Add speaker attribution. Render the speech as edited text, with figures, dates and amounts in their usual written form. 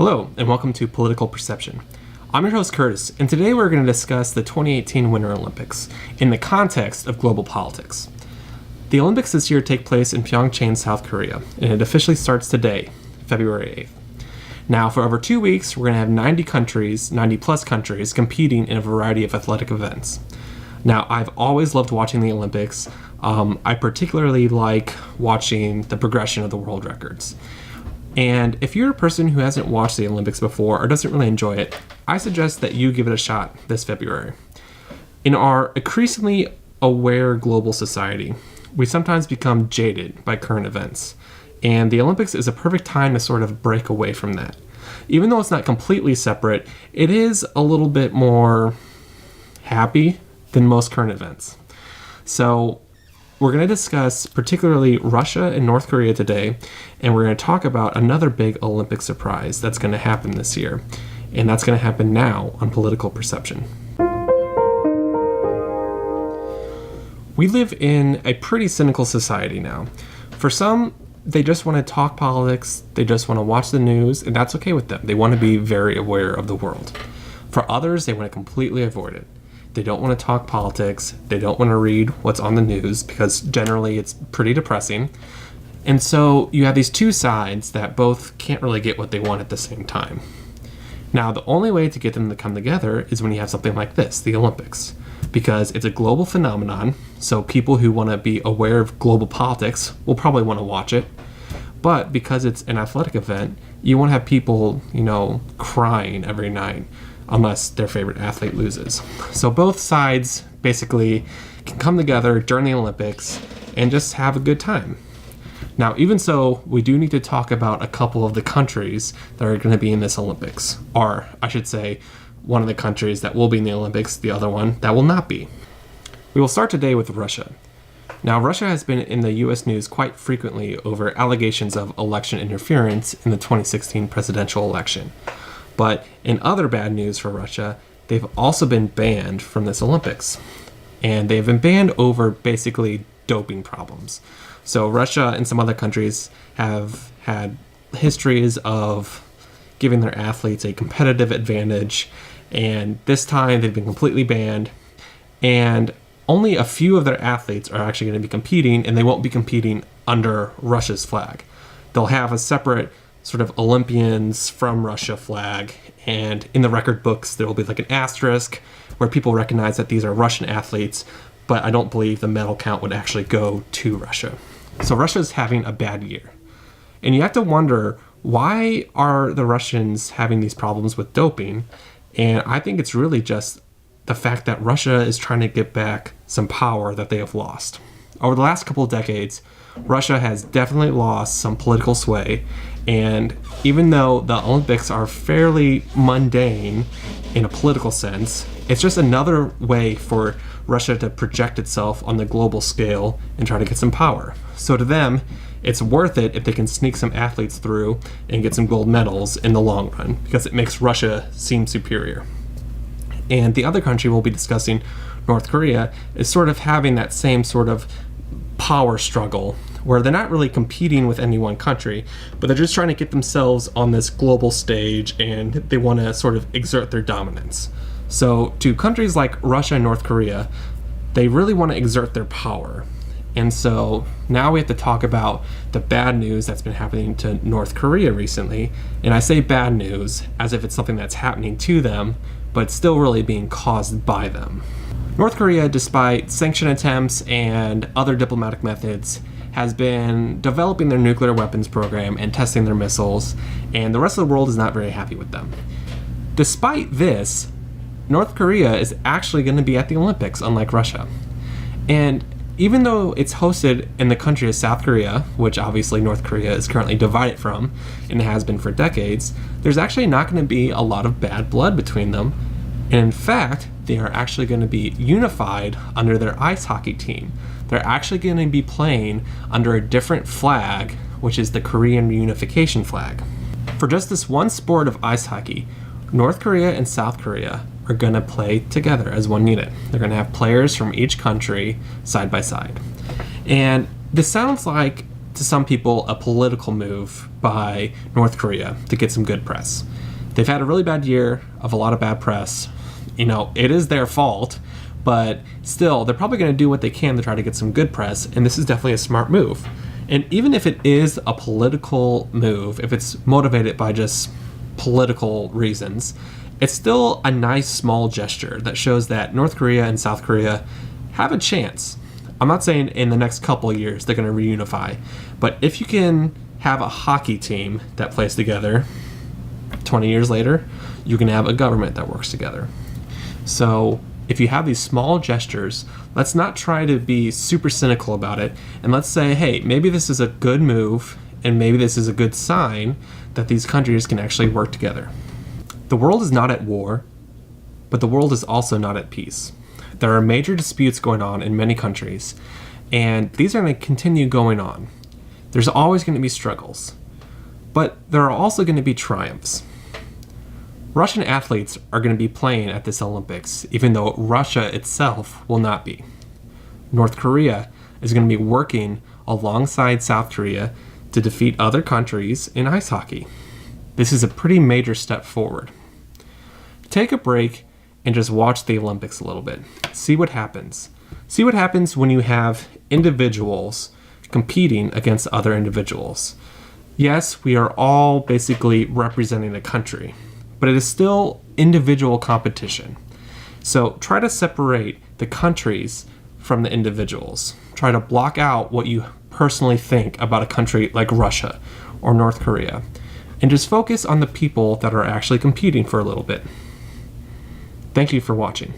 Speaker 1: Hello, and welcome to Political Perception. I'm your host, Curtis, and today we're going to discuss the 2018 Winter Olympics in the context of global politics. The Olympics this year take place in Pyeongchang, South Korea, and it officially starts today, February 8th. Now, for over 2 weeks, we're going to have 90 plus countries competing in a variety of athletic events. Now, I've always loved watching the Olympics. I particularly like watching the progression of the world records. And if you're a person who hasn't watched the Olympics before or doesn't really enjoy it, I suggest that you give it a shot this February. In our increasingly aware global society, we sometimes become jaded by current events, and the Olympics is a perfect time to sort of break away from that. Even though it's not completely separate, it is a little bit more happy than most current events. So we're going to discuss particularly Russia and North Korea today, and we're going to talk about another big Olympic surprise that's going to happen this year, and that's going to happen now on Political Perception. We live in a pretty cynical society now. For some, they just want to talk politics, they just want to watch the news, and that's okay with them. They want to be very aware of the world. For others, they want to completely avoid it. They don't want to talk politics. They don't want to read what's on the news because generally it's pretty depressing. And so you have these two sides that both can't really get what they want at the same time. Now, the only way to get them to come together is when you have something like this, the Olympics, because it's a global phenomenon. So people who want to be aware of global politics will probably want to watch it. But because it's an athletic event, you won't have people, crying every night, unless their favorite athlete loses. So both sides basically can come together during the Olympics and just have a good time. Now, even so, we do need to talk about a couple of the countries that are going to be in this Olympics. Or, I should say, one of the countries that will be in the Olympics, the other one that will not be. We will start today with Russia. Now, Russia has been in the U.S. news quite frequently over allegations of election interference in the 2016 presidential election. But in other bad news for Russia, they've also been banned from this Olympics. And they've been banned over basically doping problems. So Russia and some other countries have had histories of giving their athletes a competitive advantage. And this time they've been completely banned. And only a few of their athletes are actually going to be competing, and they won't be competing under Russia's flag. They'll have a separate sort of Olympians from Russia flag, and in the record books there will be like an asterisk where people recognize that these are Russian athletes, but I don't believe the medal count would actually go to Russia. So Russia's having a bad year. And you have to wonder, why are the Russians having these problems with doping? And I think it's really just the fact that Russia is trying to get back some power that they have lost. Over the last couple of decades, Russia has definitely lost some political sway, and even though the Olympics are fairly mundane in a political sense, it's just another way for Russia to project itself on the global scale and try to get some power. So to them, it's worth it if they can sneak some athletes through and get some gold medals in the long run, because it makes Russia seem superior. And the other country we'll be discussing, North Korea, is sort of having that same sort of power struggle where they're not really competing with any one country, but they're just trying to get themselves on this global stage, and they want to sort of exert their dominance. So to countries like Russia and North Korea, they really want to exert their power. And so now we have to talk about the bad news that's been happening to North Korea recently. And I say bad news as if it's something that's happening to them, but still really being caused by them. North Korea, despite sanction attempts and other diplomatic methods, has been developing their nuclear weapons program and testing their missiles, and the rest of the world is not very happy with them. Despite this, North Korea is actually going to be at the Olympics, unlike Russia. And even though it's hosted in the country of South Korea, which obviously North Korea is currently divided from, and has been for decades, there's actually not going to be a lot of bad blood between them. And in fact, they are actually going to be unified under their ice hockey team. They're actually going to be playing under a different flag, which is the Korean unification flag. For just this one sport of ice hockey, North Korea and South Korea are going to play together as one unit. They're going to have players from each country side by side. And this sounds like to some people, a political move by North Korea to get some good press. They've had a really bad year of a lot of bad press. It is their fault, but still, they're probably going to do what they can to try to get some good press, and this is definitely a smart move. And even if it is a political move, if it's motivated by just political reasons, it's still a nice small gesture that shows that North Korea and South Korea have a chance. I'm not saying in the next couple of years they're going to reunify, but if you can have a hockey team that plays together 20 years later, you can have a government that works together. So if you have these small gestures, let's not try to be super cynical about it, and let's say, hey, maybe this is a good move, and maybe this is a good sign that these countries can actually work together. The world is not at war, but the world is also not at peace. There are major disputes going on in many countries, and these are going to continue going on. There's always going to be struggles, but there are also going to be triumphs. Russian athletes are going to be playing at this Olympics, even though Russia itself will not be. North Korea is going to be working alongside South Korea to defeat other countries in ice hockey. This is a pretty major step forward. Take a break and just watch the Olympics a little bit. See what happens. See what happens when you have individuals competing against other individuals. Yes, we are all basically representing a country, but it is still individual competition. So try to separate the countries from the individuals. Try to block out what you personally think about a country like Russia or North Korea, and just focus on the people that are actually competing for a little bit. Thank you for watching.